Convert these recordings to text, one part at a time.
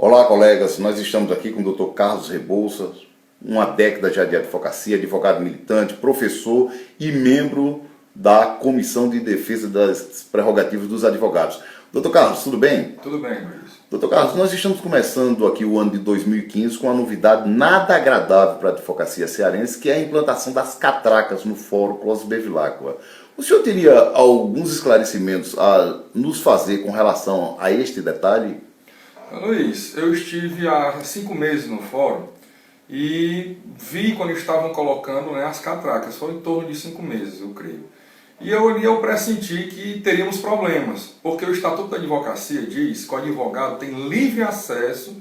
Olá, colegas, nós estamos aqui com o Dr. Carlos Rebouças, uma década já de advocacia, advogado militante, professor e membro da Comissão de Defesa das Prerrogativas dos Advogados. Dr. Carlos, tudo bem? Tudo bem, Luiz. Dr. Carlos, nós estamos começando aqui o ano de 2015 com uma novidade nada agradável para a advocacia cearense, que é a implantação das catracas no Fórum Clóvis Bevilacqua. O senhor teria alguns esclarecimentos a nos fazer com relação a este detalhe? Luiz, eu estive há 5 meses no fórum e vi quando estavam colocando as catracas, foi em torno de 5 meses, eu creio. E eu pressenti que teríamos problemas, porque o Estatuto da Advocacia diz que o advogado tem livre acesso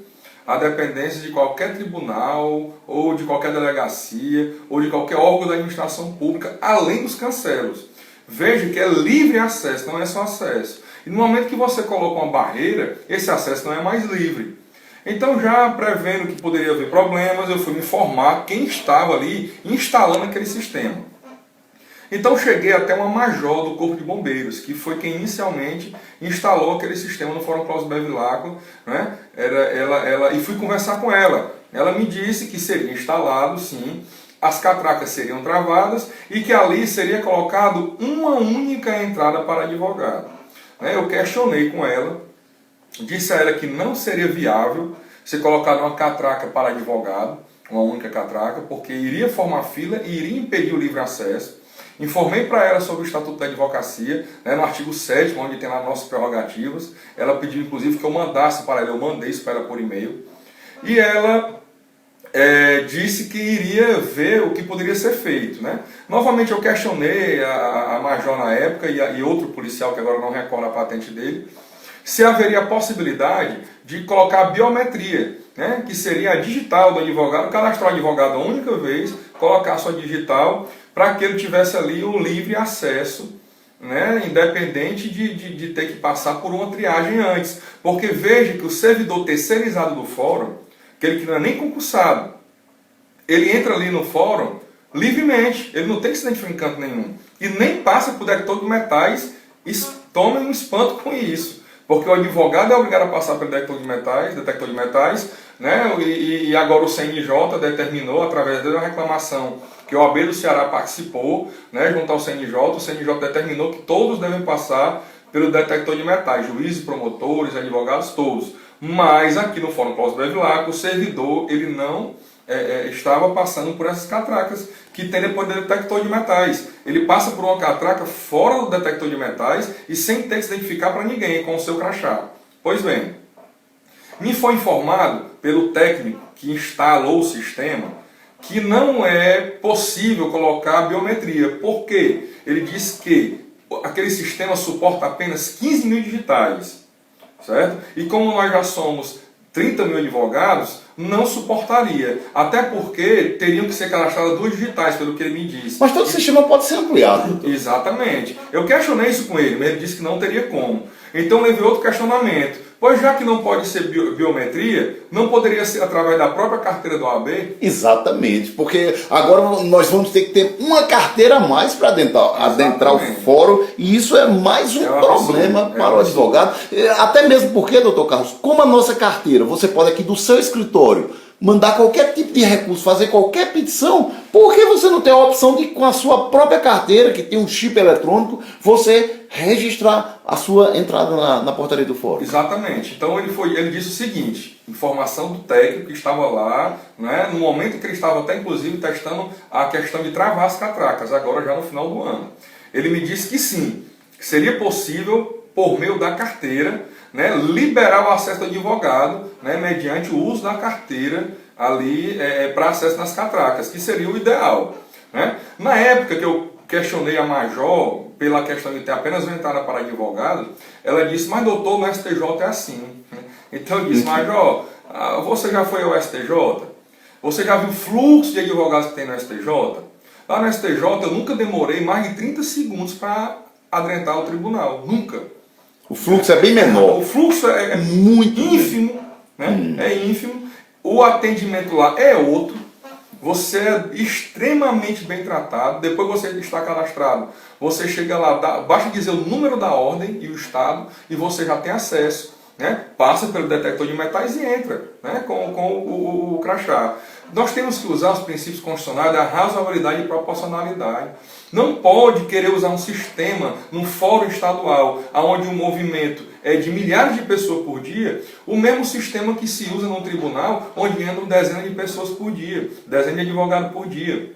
à dependência de qualquer tribunal, ou de qualquer delegacia, ou de qualquer órgão da administração pública, além dos cancelos. Veja que é livre acesso, não é só acesso. E no momento que você coloca uma barreira, esse acesso não é mais livre. Então, já prevendo que poderia haver problemas, eu fui me informar quem estava ali instalando aquele sistema. Então, cheguei até uma major do Corpo de Bombeiros, que foi quem inicialmente instalou aquele sistema no Fórum Clóvis Bevilacqua, né? E fui conversar com ela. Ela me disse que seria instalado, sim, as catracas seriam travadas e que ali seria colocado uma única entrada para advogado. Eu questionei com ela, disse a ela que não seria viável ser colocado uma catraca para advogado, uma única catraca, porque iria formar fila e iria impedir o livre acesso. Informei para ela sobre o Estatuto da Advocacia, no artigo 7º, onde tem lá nossas prerrogativas. Ela pediu, inclusive, que eu mandasse para ela, eu mandei isso para ela por e-mail. E ela disse que iria ver o que poderia ser feito. Novamente eu questionei a major na época e outro policial, que agora não recordo a patente dele, se haveria a possibilidade de colocar a biometria, que seria a digital do advogado, cadastrar o advogado a única vez, colocar a sua digital, para que ele tivesse ali o livre acesso, independente de ter que passar por uma triagem antes. Porque veja que o servidor terceirizado do fórum, aquele que não é nem concursado, ele entra ali no fórum livremente, ele não tem que se identificar em canto nenhum, e nem passa por detector de metais, e toma um espanto com isso, porque o advogado é obrigado a passar pelo detector de metais, e agora o CNJ determinou, através da reclamação que o OAB do Ceará participou, junto ao CNJ, o CNJ determinou que todos devem passar pelo detector de metais, juízes, promotores, advogados, todos. Mas aqui no Fórum Clóvis Bevilacqua, o servidor ele não estava passando por essas catracas que tem depois do detector de metais. Ele passa por uma catraca fora do detector de metais e sem ter que se identificar para ninguém com o seu crachá. Pois bem, me foi informado pelo técnico que instalou o sistema que não é possível colocar a biometria. Por quê? Ele disse que aquele sistema suporta apenas 15 mil digitais. Certo? E como nós já somos 30 mil advogados, não suportaria. Até porque teriam que ser cadastradas 2 digitais, pelo que ele me disse. Mas todo sistema pode ser ampliado. Exatamente. Eu questionei isso com ele, mas ele disse que não teria como. Então levei outro questionamento. Pois já que não pode ser biometria, não poderia ser através da própria carteira do OAB? Exatamente, porque agora nós vamos ter que ter uma carteira a mais para adentrar o fórum, e isso é mais um problema para o advogado. Até mesmo porque, doutor Carlos, como a nossa carteira, você pode aqui do seu escritório mandar qualquer tipo de recurso, fazer qualquer petição, por que você não tem a opção de, com a sua própria carteira, que tem um chip eletrônico, você registrar a sua entrada na portaria do fórum? Exatamente. Então ele disse o seguinte, informação do técnico que estava lá, no momento que ele estava até inclusive testando a questão de travar as catracas, agora já no final do ano. Ele me disse que sim, que seria possível, por meio da carteira, liberar o acesso do advogado, mediante o uso da carteira ali para acesso nas catracas, que seria o ideal. Na época que eu questionei a major pela questão de ter apenas uma entrada para advogado, ela disse, mas doutor, no STJ é assim. Então eu disse, major, você já foi ao STJ? Você já viu o fluxo de advogados que tem no STJ? Lá no STJ eu nunca demorei mais de 30 segundos para adentrar o tribunal, nunca. O fluxo é bem menor. O fluxo é muito ínfimo, é ínfimo. O atendimento lá é outro. Você é extremamente bem tratado. Depois você está cadastrado. Você chega lá, basta dizer o número da ordem e o estado, e você já tem acesso. né, passa pelo detector de metais e entra, né, com o crachá. Nós temos que usar os princípios constitucionais da razoabilidade e proporcionalidade. Não pode querer usar um sistema num fórum estadual, onde o movimento é de milhares de pessoas por dia, o mesmo sistema que se usa num tribunal, onde entram dezenas de pessoas por dia, dezenas de advogados por dia.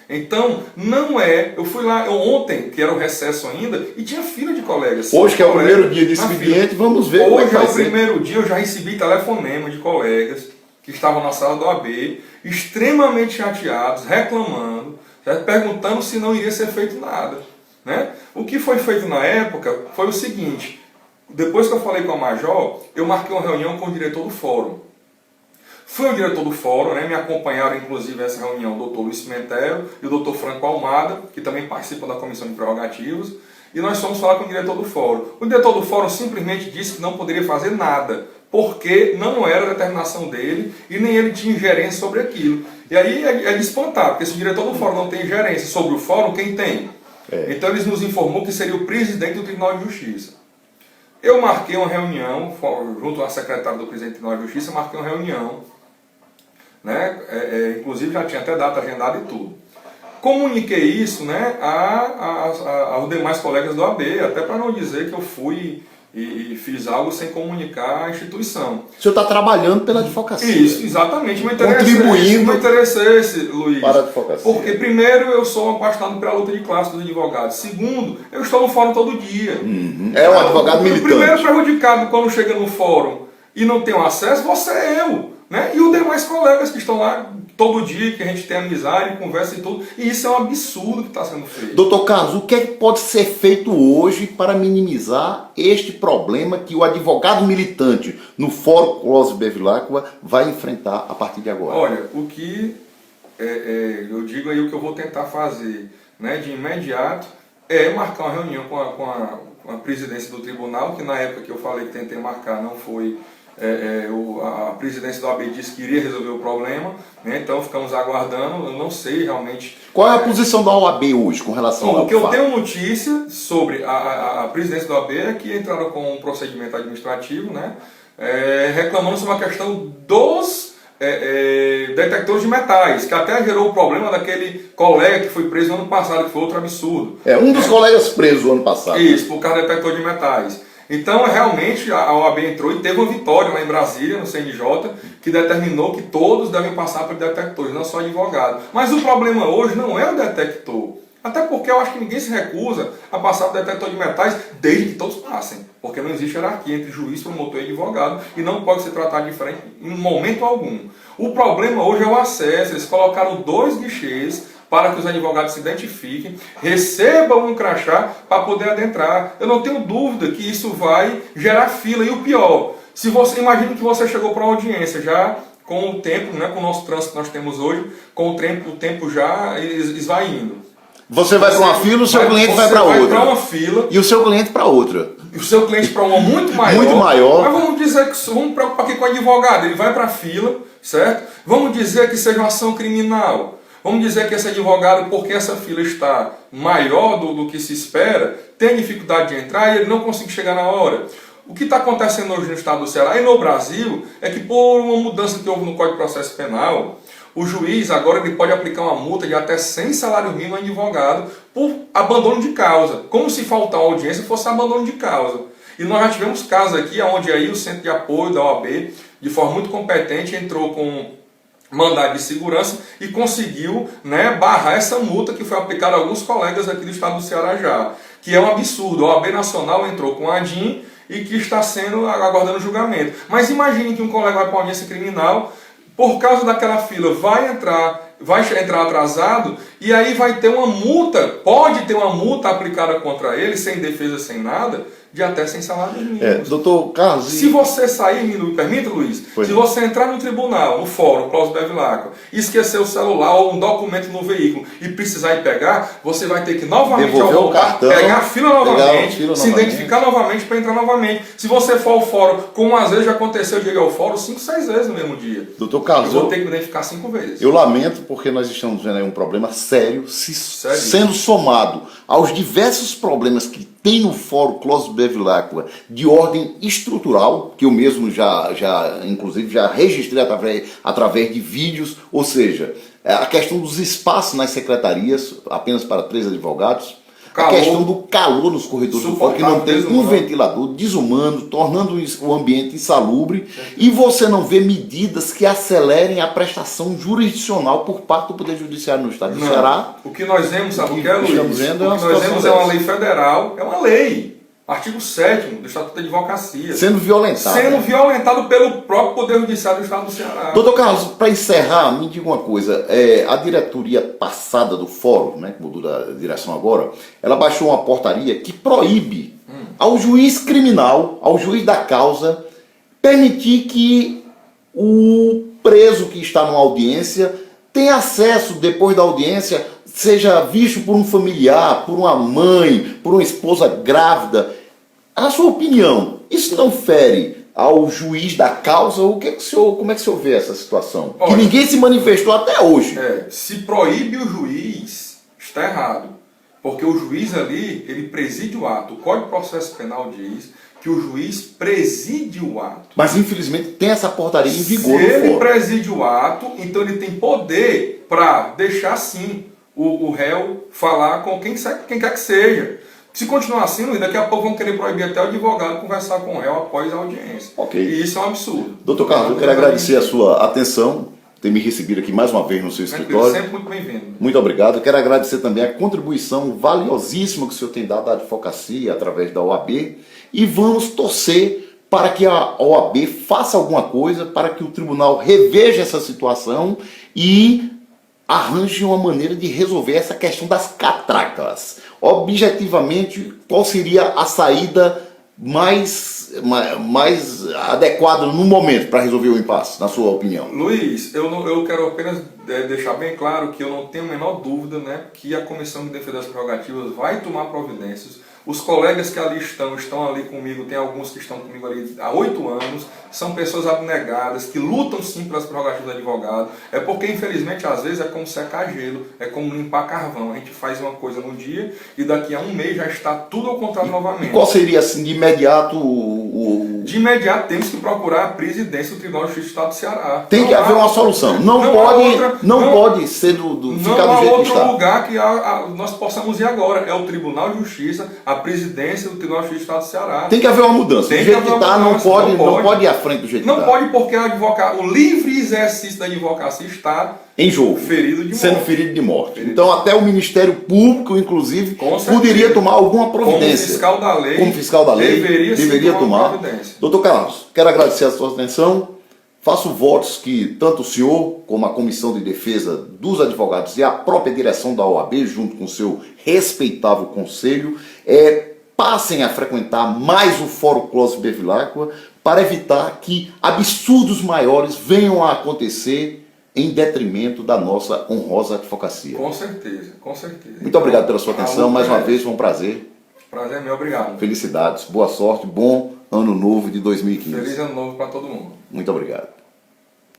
Então, não é... Eu fui lá ontem, que era o recesso ainda, e tinha fila de colegas. Hoje, que é o primeiro dia de expediente, vamos ver como é que vai ser. Hoje é o primeiro dia, eu já recebi telefonema de colegas que estavam na sala do OAB, extremamente chateados, reclamando, certo? Perguntando se não iria ser feito nada, né? O que foi feito na época foi o seguinte: depois que eu falei com a Major, eu marquei uma reunião com o diretor do fórum. Foi o diretor do fórum, né? Me acompanharam inclusive nessa reunião o doutor Luiz Pimentel e o doutor Franco Almada, que também participam da comissão de prerrogativos, e nós fomos falar com o diretor do fórum. O diretor do fórum simplesmente disse que não poderia fazer nada, porque não era a determinação dele e nem ele tinha ingerência sobre aquilo. E aí é de espantar, porque se o diretor do fórum não tem ingerência sobre o fórum, quem tem? Então eles nos informou que seria o presidente do Tribunal de Justiça. Eu marquei uma reunião, junto à secretária do presidente do Tribunal de Justiça, marquei uma reunião, né? Inclusive já tinha até data agendada e tudo. Comuniquei isso, né, aos demais colegas do AB, até para não dizer que eu fui e fiz algo sem comunicar a instituição. O senhor está trabalhando pela advocacia. Isso, exatamente. Contribuindo Luiz. Para a advocacia. Porque, primeiro, eu sou apaixonado pela luta de classe dos advogados. Segundo, eu estou no fórum todo dia. É um advogado militante. O primeiro prejudicado quando chega no fórum e não tem acesso, você é eu, né? E os demais colegas que estão lá todo dia, que a gente tem amizade, conversa e tudo. E isso é um absurdo que está sendo feito. Doutor Carlos, o que é que pode ser feito hoje para minimizar este problema que o advogado militante no Fórum Clóvis Bevilacqua vai enfrentar a partir de agora? Olha, o que eu digo aí, o que eu vou tentar fazer, né, de imediato é marcar uma reunião com a presidência do tribunal, que na época que eu falei que tentei marcar não foi... a presidência da OAB disse que iria resolver o problema, né? Então ficamos aguardando. Eu não sei realmente... Qual é a posição da OAB hoje com relação ao O que eu tenho notícia sobre a presidência da OAB é que entraram com um procedimento administrativo, né? Reclamando sobre a questão dos detectores de metais, que até gerou o problema daquele colega que foi preso no ano passado, que foi outro absurdo. Um dos colegas presos no ano passado. Isso, por causa do detector de metais. Então, realmente, a OAB entrou e teve uma vitória lá em Brasília, no CNJ, que determinou que todos devem passar por detectores, não só advogados. Mas o problema hoje não é o detector. Até porque eu acho que ninguém se recusa a passar por detector de metais, desde que todos passem. Porque não existe hierarquia entre juiz, promotor e advogado, e não pode ser tratado diferente em momento algum. O problema hoje é o acesso. Eles colocaram 2 guichês para que os advogados se identifiquem, recebam um crachá para poder adentrar. Eu não tenho dúvida que isso vai gerar fila. E o pior, se você imagina que você chegou para uma audiência já com o tempo, né, com o nosso trânsito que nós temos hoje, com o tempo já esvaindo. Você vai para uma fila, o seu cliente vai para outra. Vai para uma fila. E o seu cliente para outra. E o seu cliente para uma muito maior. Muito maior. Mas vamos dizer que vamos preocupar aqui com o advogado. Ele vai para a fila, certo? Vamos dizer que seja uma ação criminal. Vamos dizer que esse advogado, porque essa fila está maior do que se espera, tem dificuldade de entrar e ele não consegue chegar na hora. O que está acontecendo hoje no estado do Ceará e no Brasil é que, por uma mudança que houve no Código de Processo Penal, o juiz agora ele pode aplicar uma multa de até 100 salários mínimos ao advogado por abandono de causa. Como se faltar uma audiência fosse abandono de causa. E nós já tivemos casos aqui onde aí o Centro de Apoio da OAB, de forma muito competente, entrou com mandado de segurança e conseguiu, né, barrar essa multa que foi aplicada a alguns colegas aqui do estado do Ceará já, que é um absurdo. A OAB Nacional entrou com a ADIM e que está sendo aguardando julgamento. Mas imagine que um colega vai para uma audiência criminal, por causa daquela fila vai entrar atrasado e aí vai ter uma multa, pode ter uma multa aplicada contra ele, sem defesa, sem nada, de até 100 salários mínimos. Doutor Carlos... Se você sair, me permita, Luiz, se você entrar no tribunal, no fórum, Clóvis Bevilacqua, e esquecer o celular ou um documento no veículo e precisar ir pegar, você vai ter que novamente devolver o cartão, pegar a fila novamente, se identificar novamente para entrar novamente. Se você for ao fórum, como às vezes já aconteceu de ir ao fórum 5, 6 vezes no mesmo dia. Doutor Carlos, eu vou ter que me identificar 5 vezes. Eu lamento porque nós estamos vendo aí um problema sério sendo somado aos diversos problemas que tem no Fórum Clóvis Bevilacqua de ordem estrutural, que eu mesmo inclusive já registrei através de vídeos, ou seja, a questão dos espaços nas secretarias, apenas para 3 advogados, a questão do calor nos corredores do fórum, que não tem um ventilador, desumano, tornando o ambiente insalubre, e você não vê medidas que acelerem a prestação jurisdicional por parte do Poder Judiciário no Estado do Ceará. O que nós vemos, sabe o que é, Luiz? O que nós vemos é uma lei federal, é uma lei. Artigo 7º do Estatuto da Advocacia. Sendo violentado. Sendo violentado pelo próprio Poder Judiciário do Estado do Ceará. Doutor Carlos, para encerrar, me diga uma coisa. A diretoria passada do fórum, né, que mudou da direção agora, ela baixou uma portaria que proíbe ao juiz criminal, ao juiz da causa, permitir que o preso que está numa audiência tenha acesso, depois da audiência, seja visto por um familiar, por uma mãe, por uma esposa grávida. A sua opinião, isso não fere ao juiz da causa? Como é que o senhor vê essa situação? Olha, que ninguém se manifestou até hoje. Se proíbe o juiz, está errado. Porque o juiz ali, ele preside o ato. O Código de Processo Penal diz que o juiz preside o ato. Mas infelizmente tem essa portaria em vigor. Se ele preside o ato, então ele tem poder para deixar sim o réu falar com quem quer que seja. Se continuar assim, daqui a pouco vão querer proibir até o advogado conversar com o réu após a audiência. Okay. E isso é um absurdo. Doutor Carlos, eu quero agradecer a sua atenção, ter me recebido aqui mais uma vez no seu escritório. Sempre muito bem-vindo. Muito obrigado. Eu quero agradecer também a contribuição valiosíssima que o senhor tem dado à advocacia através da OAB. E vamos torcer para que a OAB faça alguma coisa, para que o tribunal reveja essa situação e arranje uma maneira de resolver essa questão das catracas. Objetivamente, qual seria a saída mais adequada no momento para resolver o impasse, na sua opinião? Luiz, eu quero apenas deixar bem claro que eu não tenho a menor dúvida, né, que a Comissão de Defesa das Prerrogativas vai tomar providências. Os colegas que ali estão ali comigo, tem alguns que estão comigo ali há 8 anos, são pessoas abnegadas, que lutam sim pelas prerrogativas do advogado. É porque, infelizmente, às vezes é como secar gelo, é como limpar carvão. A gente faz uma coisa no dia e daqui a um mês já está tudo ao contrário novamente. Qual seria, assim, de imediato De imediato temos que procurar a presidência do Tribunal de Justiça do Estado do Ceará. Tem que haver uma solução. Não pode ser ficar do jeito que está. Não há outro lugar que nós possamos ir agora. É o Tribunal de Justiça, a presidência do Tribunal de Justiça do Estado do Ceará. Tem que haver uma mudança. Do jeito que está, não pode ir à frente do jeito que está. Não pode porque o livre exercício da advocacia está em jogo, sendo ferido de morte. Então até o Ministério Público, inclusive, poderia tomar alguma providência. Como fiscal da lei, deveria tomar. Doutor Carlos, quero agradecer a sua atenção. Faço votos que tanto o senhor, como a Comissão de Defesa dos Advogados e a própria direção da OAB, junto com o seu respeitável conselho, passem a frequentar mais o Fórum Clóvis Bevilacqua para evitar que absurdos maiores venham a acontecer em detrimento da nossa honrosa advocacia. Com certeza, com certeza. Muito obrigado pela sua atenção, mais uma vez foi um prazer. Prazer é meu, obrigado. Felicidades, boa sorte, bom ano novo de 2015. Feliz ano novo para todo mundo. Muito obrigado.